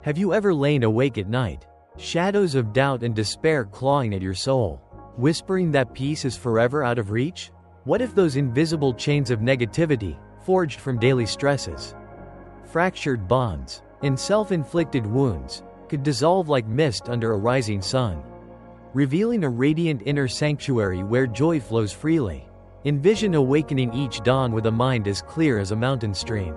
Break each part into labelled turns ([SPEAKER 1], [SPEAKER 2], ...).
[SPEAKER 1] Have you ever lain awake at night? Shadows of doubt and despair clawing at your soul, whispering that peace is forever out of reach? What if those invisible chains of negativity, forged from daily stresses, fractured bonds, and self-inflicted wounds, could dissolve like mist under a rising sun, revealing a radiant inner sanctuary where joy flows freely? Envision awakening each dawn with a mind as clear as a mountain stream,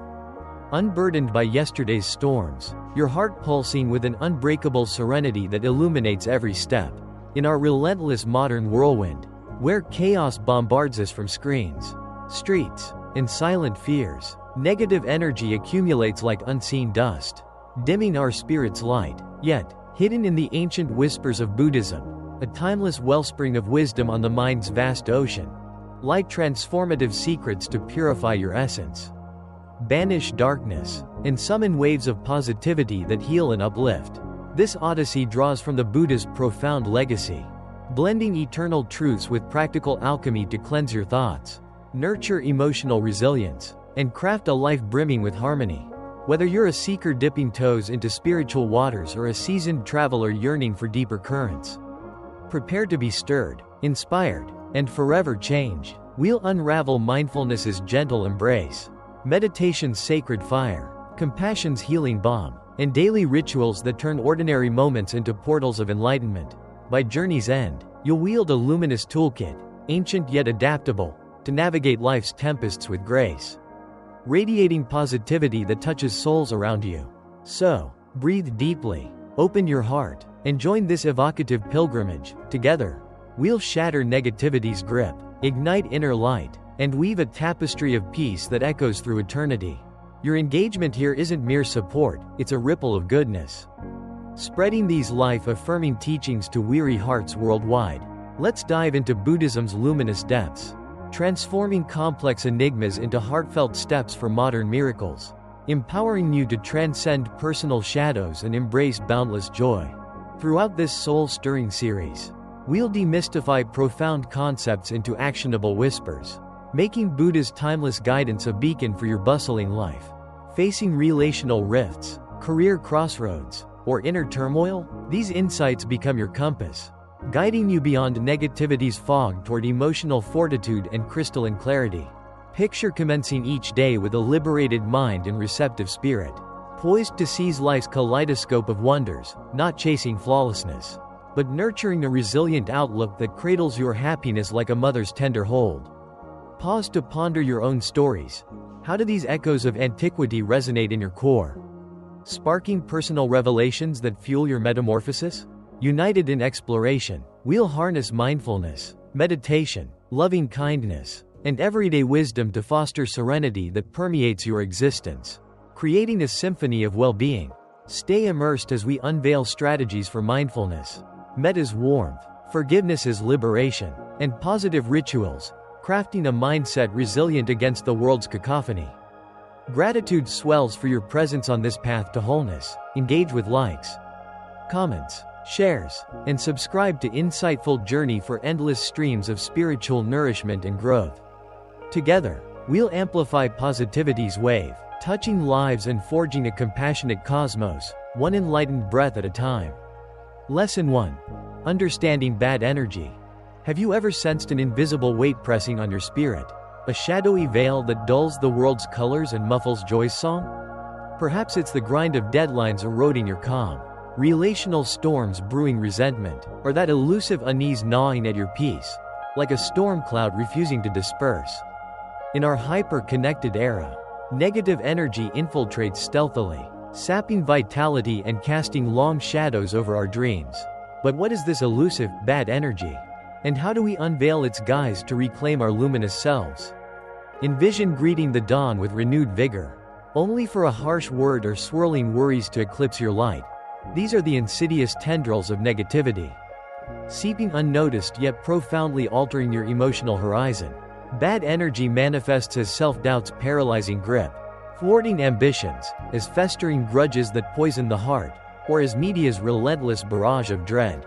[SPEAKER 1] unburdened by yesterday's storms, your heart pulsing with an unbreakable serenity that illuminates every step. In our relentless modern whirlwind, where chaos bombards us from screens, streets, and silent fears, negative energy accumulates like unseen dust, dimming our spirit's light. Yet, hidden in the ancient whispers of Buddhism, a timeless wellspring of wisdom on the mind's vast ocean, lie transformative secrets to purify your essence, banish darkness, and summon waves of positivity that heal and uplift. This odyssey draws from the Buddha's profound legacy, blending eternal truths with practical alchemy to cleanse your thoughts, nurture emotional resilience, and craft a life brimming with harmony. Whether you're a seeker dipping toes into spiritual waters or a seasoned traveler yearning for deeper currents, prepare to be stirred, inspired, and forever changed. We'll unravel mindfulness's gentle embrace, meditation's sacred fire, compassion's healing balm, and daily rituals that turn ordinary moments into portals of enlightenment. By journey's end, you'll wield a luminous toolkit, ancient yet adaptable, to navigate life's tempests with grace, radiating positivity that touches souls around you. So, breathe deeply, open your heart, and join this evocative pilgrimage. Together, we'll shatter negativity's grip, ignite inner light, and weave a tapestry of peace that echoes through eternity. Your engagement here isn't mere support, it's a ripple of goodness, spreading these life-affirming teachings to weary hearts worldwide. Let's dive into Buddhism's luminous depths, transforming complex enigmas into heartfelt steps for modern miracles, empowering you to transcend personal shadows and embrace boundless joy. Throughout this soul-stirring series, we'll demystify profound concepts into actionable whispers, making Buddha's timeless guidance a beacon for your bustling life. Facing relational rifts, career crossroads, or inner turmoil, these insights become your compass, guiding you beyond negativity's fog toward emotional fortitude and crystalline clarity. Picture commencing each day with a liberated mind and receptive spirit, poised to seize life's kaleidoscope of wonders, not chasing flawlessness, but nurturing a resilient outlook that cradles your happiness like a mother's tender hold. Pause to ponder your own stories. How do these echoes of antiquity resonate in your core, sparking personal revelations that fuel your metamorphosis? United in exploration, we'll harness mindfulness, meditation, loving kindness, and everyday wisdom to foster serenity that permeates your existence, creating a symphony of well-being. Stay immersed as we unveil strategies for mindfulness, meta's warmth, forgiveness's liberation, and positive rituals, crafting a mindset resilient against the world's cacophony. Gratitude swells for your presence on this path to wholeness. Engage with likes, comments, shares, and subscribe to Insightful Journey for endless streams of spiritual nourishment and growth. Together, we'll amplify positivity's wave, touching lives and forging a compassionate cosmos, one enlightened breath at a time. Lesson 1. Understanding bad energy. Have you ever sensed an invisible weight pressing on your spirit? A shadowy veil that dulls the world's colors and muffles joy's song? Perhaps it's the grind of deadlines eroding your calm, relational storms brewing resentment, or that elusive unease gnawing at your peace, like a storm cloud refusing to disperse. In our hyper-connected era, negative energy infiltrates stealthily, sapping vitality and casting long shadows over our dreams. But what is this elusive, bad energy? And how do we unveil its guise to reclaim our luminous selves? Envision greeting the dawn with renewed vigor, only for a harsh word or swirling worries to eclipse your light. These are the insidious tendrils of negativity, seeping unnoticed yet profoundly altering your emotional horizon. Bad energy manifests as self-doubt's paralyzing grip, thwarting ambitions, as festering grudges that poison the heart, or as media's relentless barrage of dread,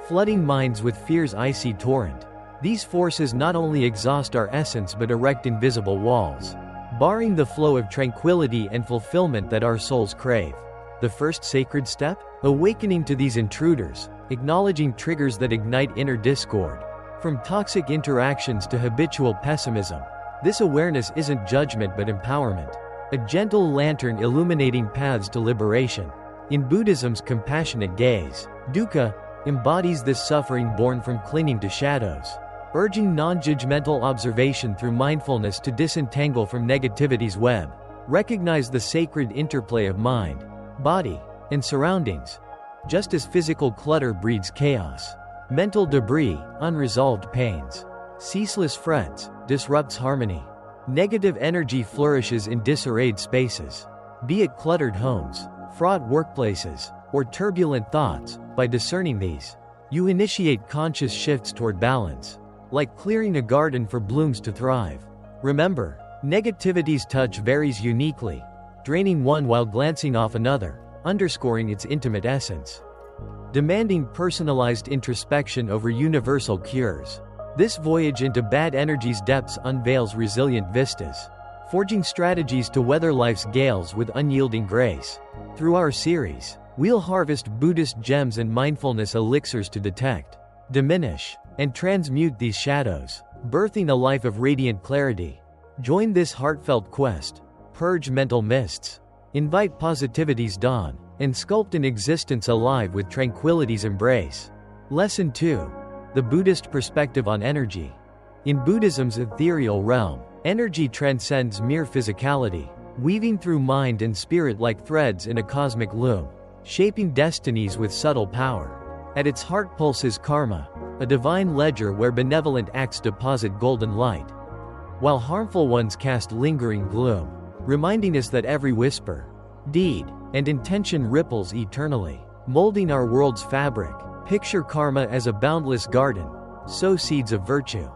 [SPEAKER 1] flooding minds with fear's icy torrent. These forces not only exhaust our essence but erect invisible walls, barring the flow of tranquility and fulfillment that our souls crave. The first sacred step? Awakening to these intruders, acknowledging triggers that ignite inner discord. From toxic interactions to habitual pessimism, this awareness isn't judgment but empowerment. A gentle lantern illuminating paths to liberation. In Buddhism's compassionate gaze, dukkha embodies this suffering born from clinging to shadows, urging non-judgmental observation through mindfulness to disentangle from negativity's web. Recognize the sacred interplay of mind, body, and surroundings. Just as physical clutter breeds chaos, mental debris, unresolved pains, ceaseless frets, disrupts harmony. Negative energy flourishes in disarrayed spaces, be it cluttered homes, fraught workplaces, or turbulent thoughts. By discerning these, you initiate conscious shifts toward balance, like clearing a garden for blooms to thrive. Remember, negativity's touch varies uniquely, draining one while glancing off another, underscoring its intimate essence. Demanding personalized introspection over universal cures. This voyage into bad energy's depths unveils resilient vistas, forging strategies to weather life's gales with unyielding grace. Through our series, we'll harvest Buddhist gems and mindfulness elixirs to detect, diminish, and transmute these shadows, birthing a life of radiant clarity. Join this heartfelt quest, purge mental mists, invite positivity's dawn, and sculpt an existence alive with tranquility's embrace. Lesson 2. The Buddhist perspective on energy. In Buddhism's ethereal realm, energy transcends mere physicality, weaving through mind and spirit like threads in a cosmic loom, shaping destinies with subtle power. At its heart pulses karma, a divine ledger where benevolent acts deposit golden light, while harmful ones cast lingering gloom, reminding us that every whisper, deed, and intention ripples eternally, molding our world's fabric. Picture karma as a boundless garden, sow seeds of virtue,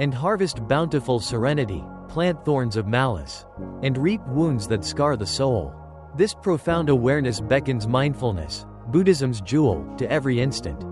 [SPEAKER 1] and harvest bountiful serenity, plant thorns of malice, and reap wounds that scar the soul. This profound awareness beckons mindfulness, Buddhism's jewel, to every instant.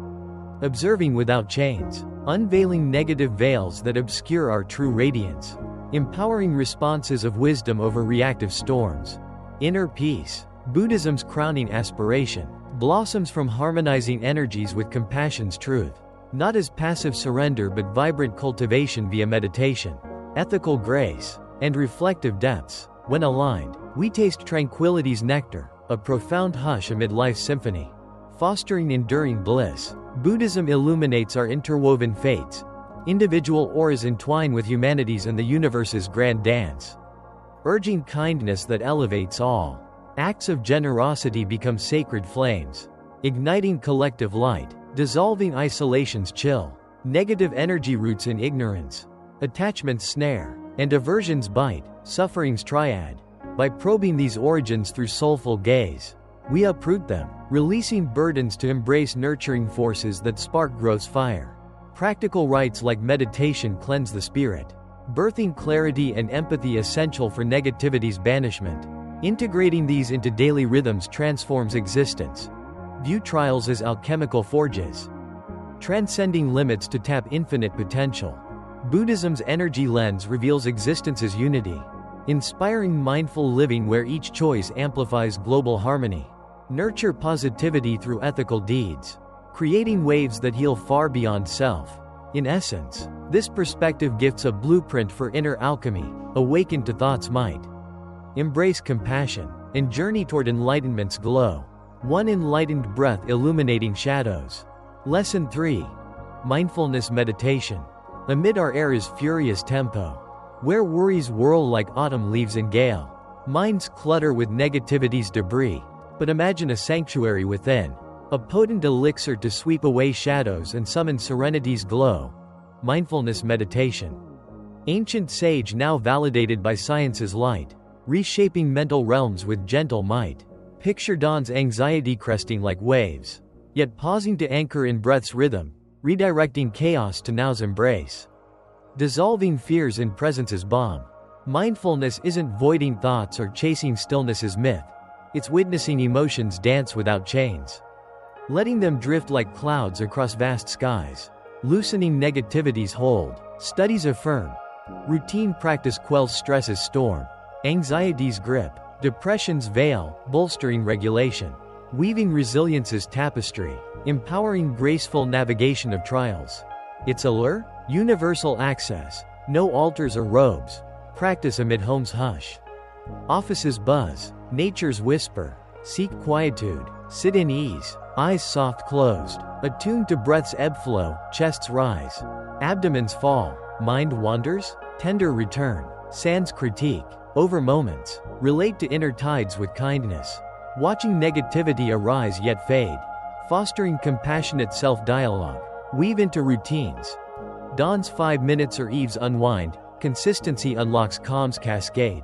[SPEAKER 1] Observing without chains, unveiling negative veils that obscure our true radiance, empowering responses of wisdom over reactive storms. Inner peace, Buddhism's crowning aspiration, blossoms from harmonizing energies with compassion's truth, not as passive surrender but vibrant cultivation via meditation, ethical grace, and reflective depths. When aligned, we taste tranquility's nectar, a profound hush amid life's symphony. Fostering enduring bliss, Buddhism illuminates our interwoven fates, individual auras entwine with humanity's and the universe's grand dance. Urging kindness that elevates all. Acts of generosity become sacred flames, igniting collective light, dissolving isolation's chill. Negative energy roots in ignorance, attachment's snare, and aversion's bite, suffering's triad. By probing these origins through soulful gaze, we uproot them, releasing burdens to embrace nurturing forces that spark growth's fire. Practical rites like meditation cleanse the spirit, birthing clarity and empathy essential for negativity's banishment. Integrating these into daily rhythms transforms existence. View trials as alchemical forges, transcending limits to tap infinite potential. Buddhism's energy lens reveals existence's unity, inspiring mindful living where each choice amplifies global harmony. Nurture positivity through ethical deeds, creating waves that heal far beyond self. In essence, this perspective gifts a blueprint for inner alchemy, awakened to thought's might. Embrace compassion, and journey toward enlightenment's glow. One enlightened breath illuminating shadows. Lesson 3. Mindfulness meditation. Amid our era's furious tempo, where worries whirl like autumn leaves in gale, minds clutter with negativity's debris, but imagine a sanctuary within, a potent elixir to sweep away shadows and summon serenity's glow. Mindfulness meditation. Ancient sage now validated by science's light, reshaping mental realms with gentle might. Picture dawn's anxiety cresting like waves, yet pausing to anchor in breath's rhythm, redirecting chaos to now's embrace. Dissolving fears in presence's balm. Mindfulness isn't voiding thoughts or chasing stillness's myth, it's witnessing emotions dance without chains, letting them drift like clouds across vast skies, loosening negativity's hold. Studies affirm routine practice quells stress's storm, anxiety's grip, depression's veil, bolstering regulation. weaving resilience's tapestry, empowering graceful navigation of trials. Its allure? Universal access, no altars or robes, practice amid home's hush. Office's buzz, nature's whisper, seek quietude, sit in ease, eyes soft closed, attuned to breath's ebb flow, chests rise, abdomens fall, mind wanders, tender return, sans critique, over moments, relate to inner tides with kindness, watching negativity arise yet fade, fostering compassionate self-dialogue, weave into routines. Dawn's 5 minutes or eve's unwind, consistency unlocks calm's cascade.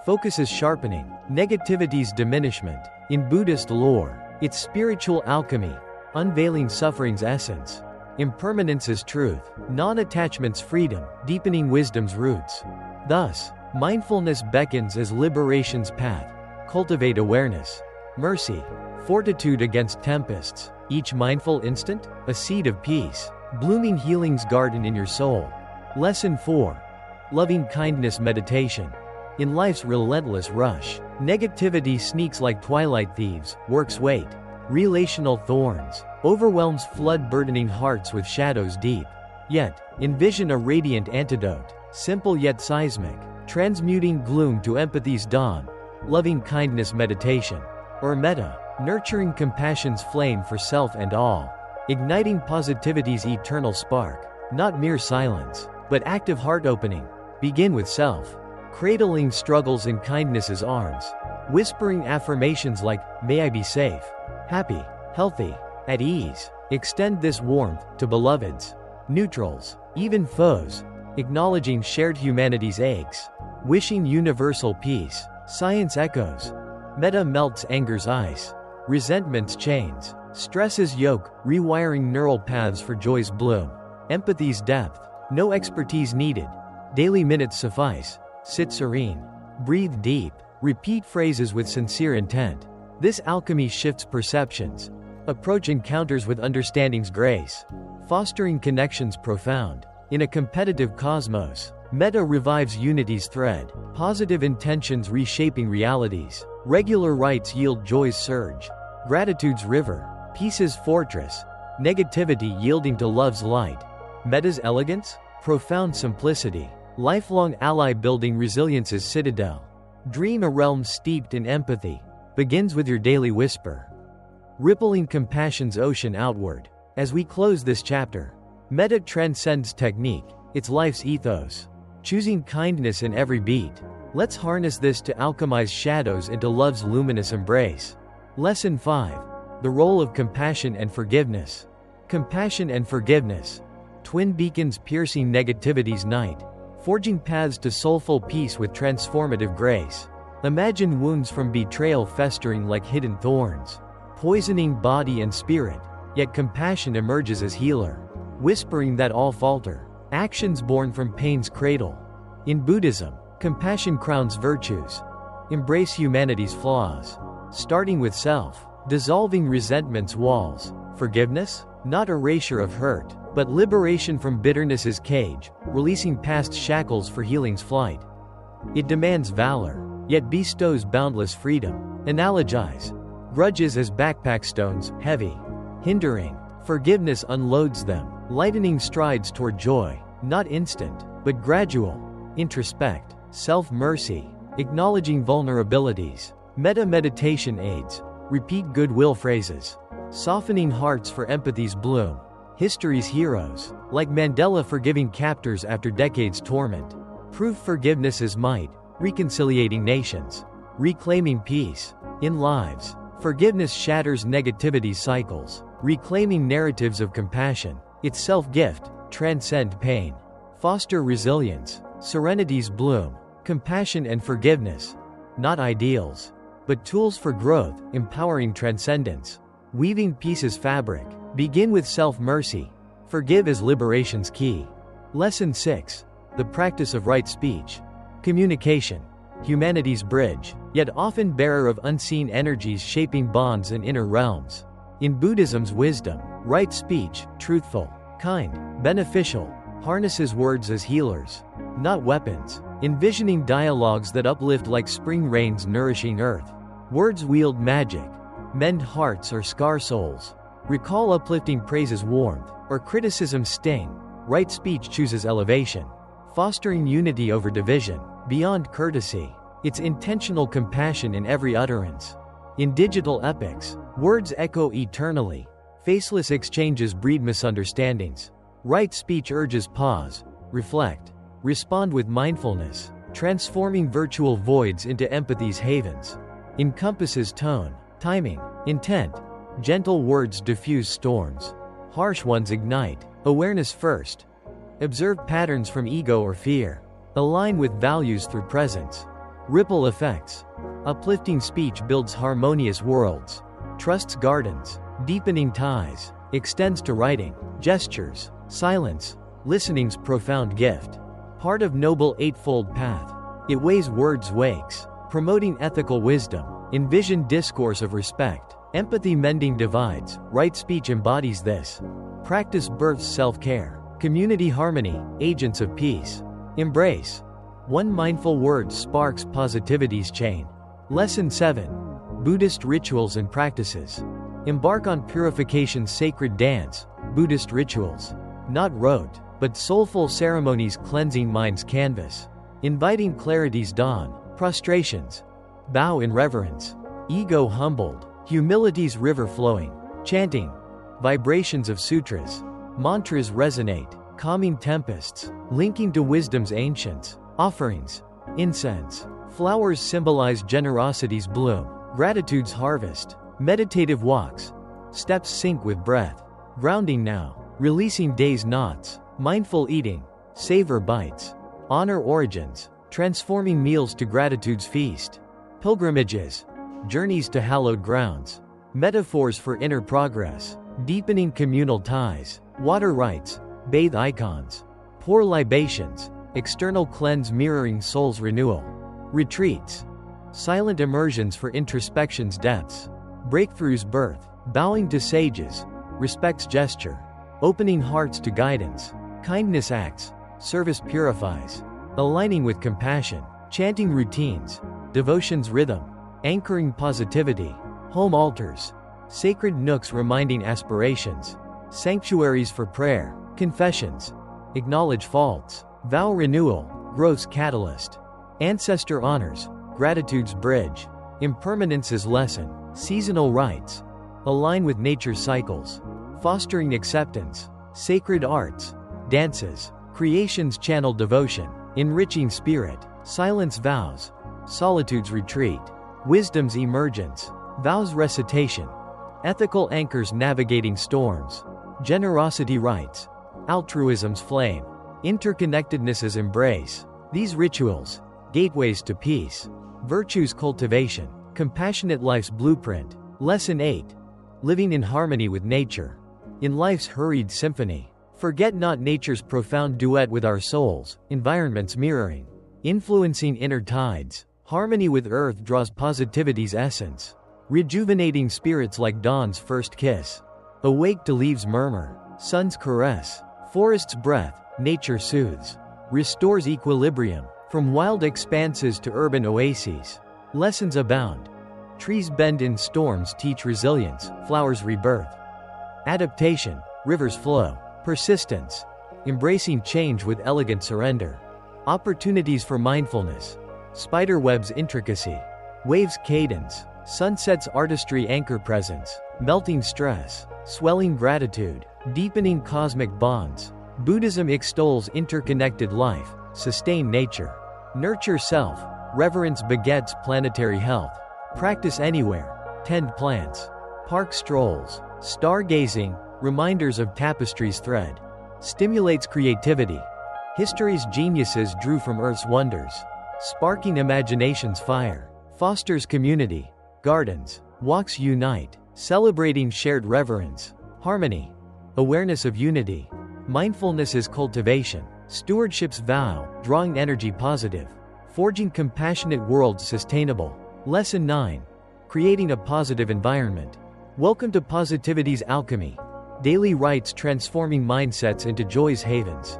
[SPEAKER 1] Focus's sharpening, negativity's diminishment, in Buddhist lore, its spiritual alchemy, unveiling suffering's essence. Impermanence's truth, non-attachment's freedom, deepening wisdom's roots. Thus, mindfulness beckons as liberation's path, cultivate awareness, mercy, fortitude against tempests, each mindful instant, a seed of peace, blooming healing's garden in your soul. Lesson 4. Loving kindness meditation. In life's relentless rush, negativity sneaks like twilight thieves, works wait, relational thorns, overwhelms flood burdening hearts with shadows deep. Yet, envision a radiant antidote, simple yet seismic, transmuting gloom to empathy's dawn. Loving kindness meditation, or metta, nurturing compassion's flame for self and all, igniting positivity's eternal spark, not mere silence, but active heart opening. Begin with self, cradling struggles in kindness's arms, whispering affirmations like, may I be safe, happy, healthy, at ease. Extend this warmth to beloveds, neutrals, even foes, acknowledging shared humanity's aches, wishing universal peace. Science echoes. Metta melts anger's ice, resentment's chains, stress's yoke, rewiring neural paths for joy's bloom. Empathy's depth, no expertise needed, daily minutes suffice. Sit serene, breathe deep, repeat phrases with sincere intent. This alchemy shifts perceptions, approach encounters with understanding's grace, fostering connections profound. In a competitive cosmos, metta revives unity's thread, positive intentions reshaping realities, regular rites yield joy's surge, gratitude's river, peace's fortress, negativity yielding to love's light. Metta's elegance, profound simplicity, lifelong ally building resilience's citadel. Dream a realm steeped in empathy, begins with your daily whisper, rippling compassion's ocean outward. As we close this chapter, metta transcends technique, it's life's ethos, choosing kindness in every beat. Let's harness this to alchemize shadows into love's luminous embrace. Lesson 5. The role of compassion and forgiveness. Compassion and forgiveness, twin beacons piercing negativity's night, forging paths to soulful peace with transformative grace. Imagine wounds from betrayal festering like hidden thorns, poisoning body and spirit, yet compassion emerges as healer, whispering that all falter, actions born from pain's cradle. In Buddhism, compassion crowns virtues, embrace humanity's flaws, starting with self, dissolving resentment's walls. Forgiveness, not erasure of hurt, but liberation from bitterness's cage, releasing past shackles for healing's flight. It demands valor, yet bestows boundless freedom. Analogize. Grudges as backpack stones, heavy, hindering. Forgiveness unloads them, lightening strides toward joy, not instant, but gradual. Introspect. Self-mercy, acknowledging vulnerabilities. Metta meditation aids. Repeat goodwill phrases, softening hearts for empathy's bloom. History's heroes, like Mandela forgiving captors after decades' torment, prove forgiveness's might, reconciliating nations, reclaiming peace. In lives, forgiveness shatters negativity's cycles, reclaiming narratives of compassion. Its self-gift, transcend pain, foster resilience, serenity's bloom. Compassion and forgiveness, not ideals, but tools for growth, empowering transcendence. Weaving peace's fabric, begin with self-mercy, forgive as liberation's key. Lesson 6. The practice of right speech. Communication, humanity's bridge, yet often bearer of unseen energies shaping bonds and inner realms. In Buddhism's wisdom, right speech, truthful, kind, beneficial, harnesses words as healers, not weapons, envisioning dialogues that uplift like spring rains nourishing earth. Words wield magic, mend hearts or scar souls. Recall uplifting praises warmth, or criticism sting. Right speech chooses elevation, fostering unity over division. Beyond courtesy, it's intentional compassion in every utterance. In digital epics, words echo eternally. Faceless exchanges breed misunderstandings. Right speech urges pause, reflect, respond with mindfulness, transforming virtual voids into empathy's havens. Encompasses tone, timing, intent. Gentle words diffuse storms. Harsh ones ignite. Awareness first. Observe patterns from ego or fear. Align with values through presence. Ripple effects. Uplifting speech builds harmonious worlds. Trusts gardens. Deepening ties. Extends to writing, gestures, silence. Listening's profound gift. Part of noble eightfold path. It weighs words wakes. Promoting ethical wisdom. Envision discourse of respect. Empathy mending divides. Right speech embodies this. Practice births self-care. Community harmony. Agents of peace. Embrace. One mindful word sparks positivity's chain. Lesson 7. Buddhist rituals and practices. Embark on purification's sacred dance. Buddhist rituals. Not rote, but soulful ceremonies cleansing mind's canvas. Inviting clarity's dawn. Prostrations. Bow in reverence. Ego humbled. Humility's river flowing. Chanting. Vibrations of sutras. Mantras resonate. Calming tempests. Linking to wisdom's ancients. Offerings. Incense. Flowers symbolize generosity's bloom. Gratitude's harvest. Meditative walks. Steps sync with breath. Grounding now. Releasing day's knots. Mindful eating. Savor bites. Honor origins. Transforming meals to gratitude's feast. Pilgrimages. Journeys to hallowed grounds. Metaphors for inner progress. Deepening communal ties. Water rites. Bathe icons. Pour libations. External cleanse mirroring soul's renewal. Retreats. Silent immersions for introspection's depths. Breakthrough's birth. Bowing to sages. Respect's gesture. Opening hearts to guidance. Kindness acts. Service purifies. Aligning with compassion. Chanting routines. Devotion's rhythm. Anchoring positivity. Home altars. Sacred nooks reminding aspirations. Sanctuaries for prayer. Confessions. Acknowledge faults. Vow renewal. Growth's catalyst. Ancestor honors. Gratitude's bridge. Impermanence's lesson. Seasonal rites. Align with nature's cycles. Fostering acceptance. Sacred arts. Dances. Creation's channel devotion. Enriching spirit. Silence vows. Solitude's retreat. Wisdom's emergence. Vows recitation. Ethical anchors navigating storms. Generosity rites. Altruism's flame. Interconnectedness's embrace. These rituals. Gateways to peace. Virtue's cultivation. Compassionate life's blueprint. Lesson 8. Living in harmony with nature. In life's hurried symphony, forget not nature's profound duet with our souls, environment's mirroring. Influencing inner tides. Harmony with earth draws positivity's essence. Rejuvenating spirits like dawn's first kiss. Awake to leaves' murmur, sun's caress. Forest's breath, nature soothes. Restores equilibrium. From wild expanses to urban oases. Lessons abound. Trees bend in storms teach resilience, flowers rebirth. Adaptation, rivers flow. Persistence. Embracing change with elegant surrender. Opportunities for mindfulness. Spiderweb's intricacy. Waves cadence. Sunset's artistry anchor presence. Melting stress. Swelling gratitude. Deepening cosmic bonds. Buddhism extols interconnected life. Sustain nature. Nurture self. Reverence begets planetary health. Practice anywhere. Tend plants. Park strolls. Stargazing. Reminders of tapestry's thread. Stimulates creativity. History's geniuses drew from Earth's wonders. Sparking imagination's fire. Fosters community. Gardens. Walks unite. Celebrating shared reverence. Harmony. Awareness of unity. Mindfulness is cultivation. Stewardship's vow, drawing energy positive. Forging compassionate worlds sustainable. Lesson 9. Creating a positive environment. Welcome to Positivity's Alchemy. Daily rites transforming mindsets into joy's havens.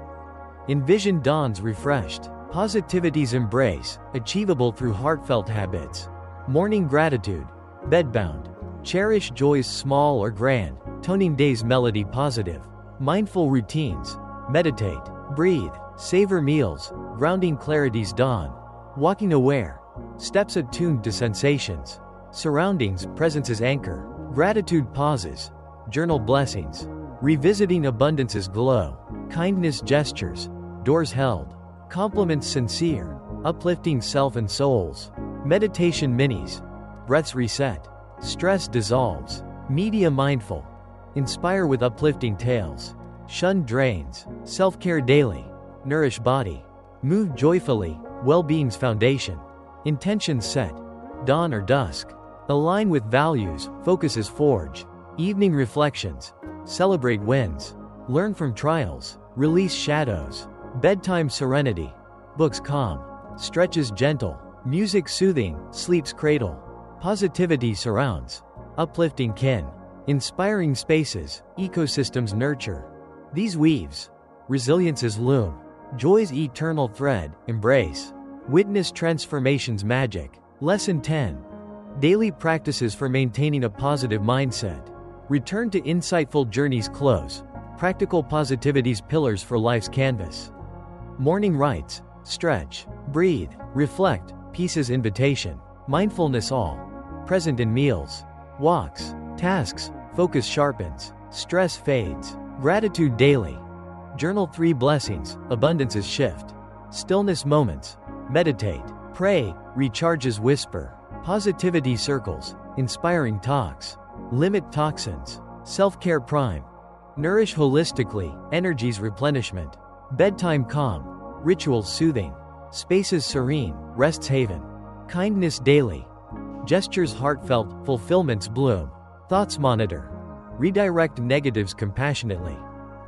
[SPEAKER 1] Envision dawns refreshed. Positivity's embrace, achievable through heartfelt habits. Morning gratitude. Bedbound. Cherish joys small or grand, toning day's melody positive. Mindful routines. Meditate. Breathe. Savor meals. Grounding clarity's dawn. Walking aware. Steps attuned to sensations. Surroundings. Presence's anchor. Gratitude pauses. Journal blessings. Revisiting abundance's glow. Kindness gestures. Doors held. Compliments sincere. Uplifting self and souls. Meditation minis. Breaths reset. Stress dissolves. Media mindful. Inspire with uplifting tales. Shun drains. Self-care daily. Nourish body. Move joyfully. Well-being's foundation. Intentions set. Dawn or dusk. Align with values. Focuses forge. Evening reflections. Celebrate wins. Learn from trials. Release shadows. Bedtime serenity. Books calm. Stretches gentle. Music soothing. Sleep's cradle. Positivity surrounds. Uplifting kin. Inspiring spaces. Ecosystems nurture. These weaves. Resilience's loom. Joy's eternal thread. Embrace. Witness transformation's magic. Lesson 10. Daily practices for maintaining a positive mindset. Return to insightful journeys close. Practical positivity's pillars for life's canvas. Morning rites. Stretch. Breathe. Reflect. Peace's invitation. Mindfulness all. Present in meals. Walks. Tasks. Focus sharpens. Stress fades. Gratitude daily. Journal 3 blessings. Abundance's shift. Stillness moments. Meditate. Pray. Recharges whisper. Positivity circles. Inspiring talks. Limit toxins. Self-care prime. Nourish holistically. Energy's replenishment. Bedtime calm. Rituals soothing. Spaces serene. Rest's haven. Kindness daily. Gestures heartfelt. Fulfillment's bloom. Thoughts monitor. Redirect negatives compassionately.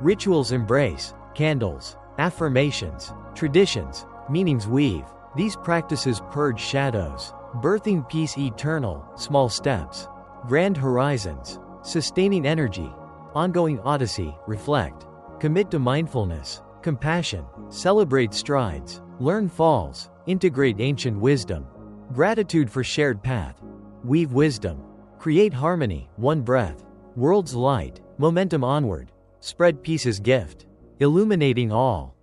[SPEAKER 1] Rituals embrace. Candles. Affirmations. Traditions. Meanings weave. These practices purge shadows. Birthing peace eternal. Small steps. Grand horizons. Sustaining energy. Ongoing odyssey. Reflect. Commit to mindfulness. Compassion. Celebrate strides. Learn falls. Integrate ancient wisdom. Gratitude for shared path. Weave wisdom. Create harmony. One breath. World's light. Momentum onward. Spread peace's gift. Illuminating all.